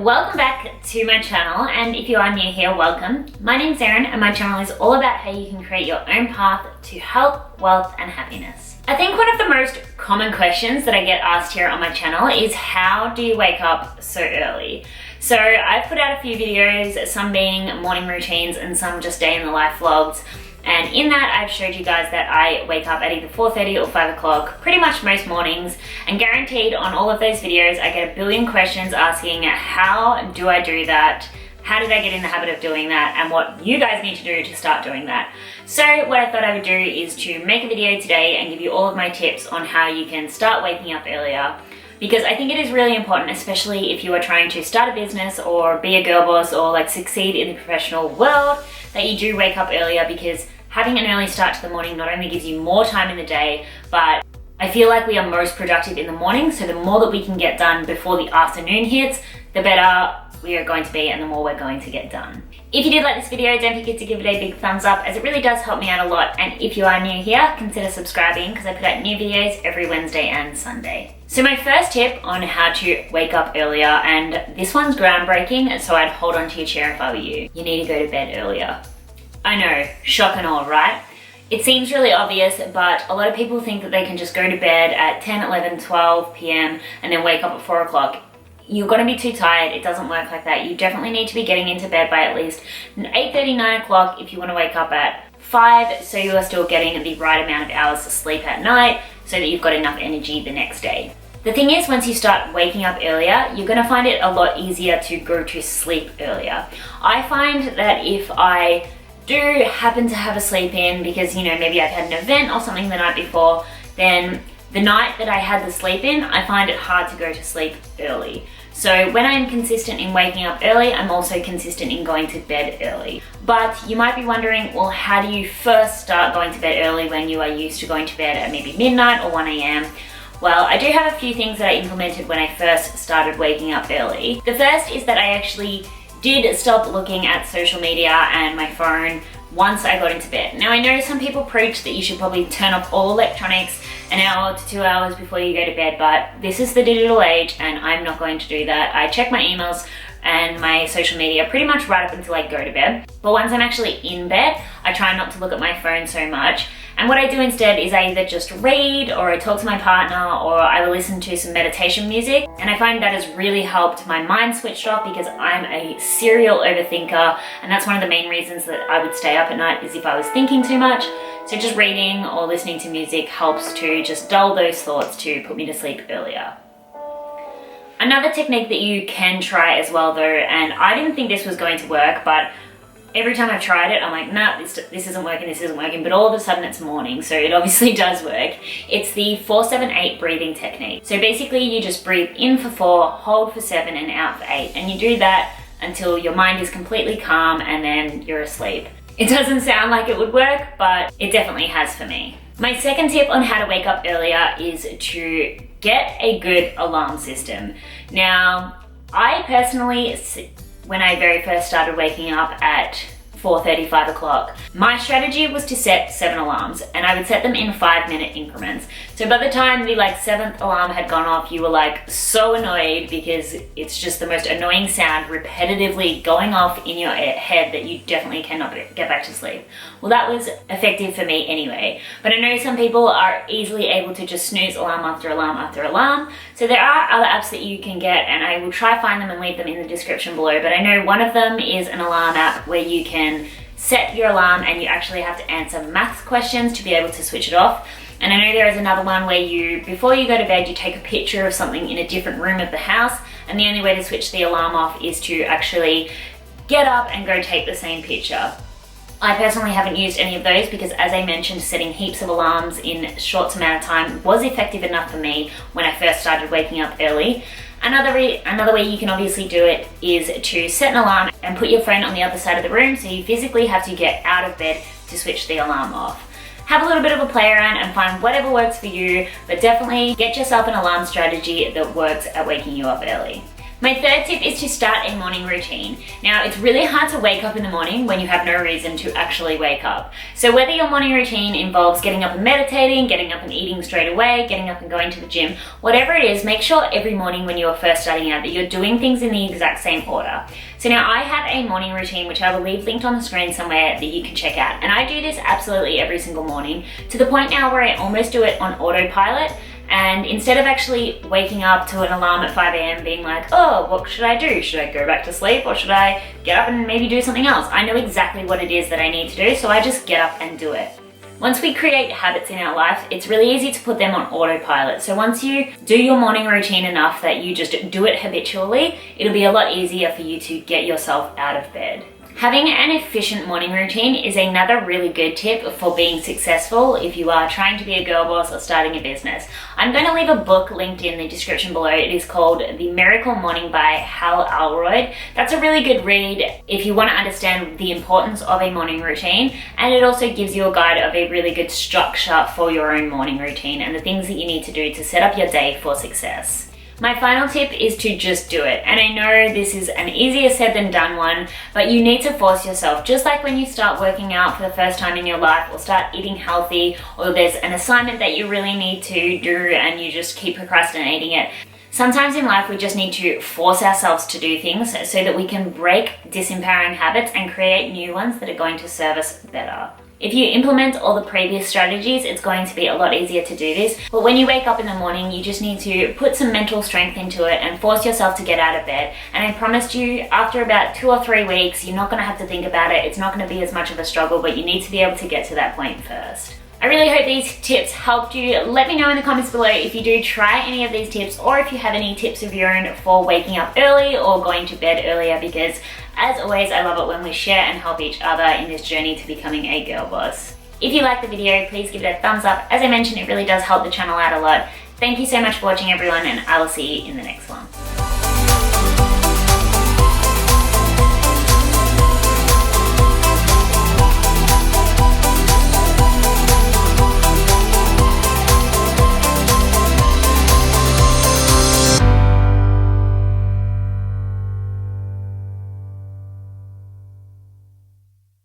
Welcome back to my channel, and if you are new here, welcome. My name's Erin and my channel is all about how you can create your own path to health, wealth and happiness. I think one of the most common questions that I get asked here on my channel is how do you wake up so early? So I've put out a few videos, some being morning routines and some just day in the life vlogs. And in that, I've showed you guys that I wake up at either 4:30 or 5 o'clock, pretty much most mornings, and guaranteed on all of those videos, I get a billion questions asking how do I do that? How did I get in the habit of doing that? And what you guys need to do to start doing that. So what I thought I would do is to make a video today and give you all of my tips on how you can start waking up earlier. Because I think it is really important, especially if you are trying to start a business or be a girl boss or like succeed in the professional world, that you do wake up earlier, because having an early start to the morning not only gives you more time in the day, but I feel like we are most productive in the morning. So the more that we can get done before the afternoon hits, the better we are going to be and the more we're going to get done. If you did like this video, don't forget to give it a big thumbs up, as it really does help me out a lot. And if you are new here, consider subscribing, because I put out new videos every Wednesday and Sunday. So my first tip on how to wake up earlier, and this one's groundbreaking, so I'd hold on to your chair if I were you. You need to go to bed earlier. I know, shock and awe, right? It seems really obvious, but a lot of people think that they can just go to bed at 10, 11, 12 p.m. and then wake up at 4 o'clock. You're gonna be too tired. It doesn't work like that. You definitely need to be getting into bed by at least 8:30, 9 o'clock if you wanna wake up at 5, so you are still getting the right amount of hours of sleep at night so that you've got enough energy the next day. The thing is, once you start waking up earlier, you're gonna find it a lot easier to go to sleep earlier. I find that if I do happen to have a sleep in because, you know, maybe I've had an event or something the night before, then the night that I had the sleep in, I find it hard to go to sleep early. So when I'm consistent in waking up early, I'm also consistent in going to bed early. But you might be wondering, well, how do you first start going to bed early when you are used to going to bed at maybe midnight or 1 a.m.? Well, I do have a few things that I implemented when I first started waking up early. The first is that I actually did stop looking at social media and my phone once I got into bed. Now I know some people preach that you should probably turn off all electronics an hour to 2 hours before you go to bed, but this is the digital age and I'm not going to do that. I check my emails and my social media pretty much right up until I go to bed. But once I'm actually in bed, I try not to look at my phone so much. And what I do instead is I either just read, or I talk to my partner, or I will listen to some meditation music. And I find that has really helped my mind switch off, because I'm a serial overthinker. And that's one of the main reasons that I would stay up at night, is if I was thinking too much. So just reading or listening to music helps to just dull those thoughts to put me to sleep earlier. Another technique that you can try as well though, and I didn't think this was going to work, but every time I've tried it, I'm like, nah, this isn't working, but all of a sudden it's morning, so it obviously does work. It's the 4-7-8 breathing technique. So basically you just breathe in for 4, hold for 7 and out for 8, and you do that until your mind is completely calm and then you're asleep. It doesn't sound like it would work, but it definitely has for me. My second tip on how to wake up earlier is to get a good alarm system. Now, I personally, when I very first started waking up at 4:30, 5 o'clock, my strategy was to set 7 alarms, and I would set them in 5-minute increments. So by the time the 7th alarm had gone off, you were like so annoyed, because it's just the most annoying sound repetitively going off in your head that you definitely cannot get back to sleep. Well, that was effective for me anyway, but I know some people are easily able to just snooze alarm after alarm after alarm. So there are other apps that you can get, and I will try find them and leave them in the description below, but I know one of them is an alarm app where you can set your alarm and you actually have to answer maths questions to be able to switch it off. And I know there is another one where you, before you go to bed, you take a picture of something in a different room of the house, and the only way to switch the alarm off is to actually get up and go take the same picture. I personally haven't used any of those because, as I mentioned, setting heaps of alarms in a short amount of time was effective enough for me when I first started waking up early. Another way you can obviously do it is to set an alarm and put your phone on the other side of the room, so you physically have to get out of bed to switch the alarm off. Have a little bit of a play around and find whatever works for you, but definitely get yourself an alarm strategy that works at waking you up early. My third tip is to start a morning routine. Now, it's really hard to wake up in the morning when you have no reason to actually wake up. So whether your morning routine involves getting up and meditating, getting up and eating straight away, getting up and going to the gym, whatever it is, make sure every morning when you're first starting out that you're doing things in the exact same order. So now I have a morning routine, which I will leave linked on the screen somewhere that you can check out. And I do this absolutely every single morning, to the point now where I almost do it on autopilot. And instead of actually waking up to an alarm at 5 a.m. being like, oh, what should I do? Should I go back to sleep or should I get up and maybe do something else? I know exactly what it is that I need to do, so I just get up and do it. Once we create habits in our life, it's really easy to put them on autopilot. So once you do your morning routine enough that you just do it habitually, it'll be a lot easier for you to get yourself out of bed. Having an efficient morning routine is another really good tip for being successful if you are trying to be a girl boss or starting a business. I'm going to leave a book linked in the description below. It is called The Miracle Morning by Hal Elrod. That's a really good read if you want to understand the importance of a morning routine, and it also gives you a guide of a really good structure for your own morning routine and the things that you need to do to set up your day for success. My final tip is to just do it. And I know this is an easier said than done one, but you need to force yourself. Just like when you start working out for the first time in your life, or start eating healthy, or there's an assignment that you really need to do and you just keep procrastinating it. Sometimes in life we just need to force ourselves to do things so that we can break disempowering habits and create new ones that are going to serve us better. If you implement all the previous strategies, it's going to be a lot easier to do this. But when you wake up in the morning, you just need to put some mental strength into it and force yourself to get out of bed. And I promised you, after about 2 or 3 weeks, you're not going to have to think about it. It's not going to be as much of a struggle, but you need to be able to get to that point first. I really hope these tips helped you. Let me know in the comments below if you do try any of these tips, or if you have any tips of your own for waking up early or going to bed earlier, because as always, I love it when we share and help each other in this journey to becoming a girl boss. If you liked the video, please give it a thumbs up. As I mentioned, it really does help the channel out a lot. Thank you so much for watching, everyone, and I will see you in the next one.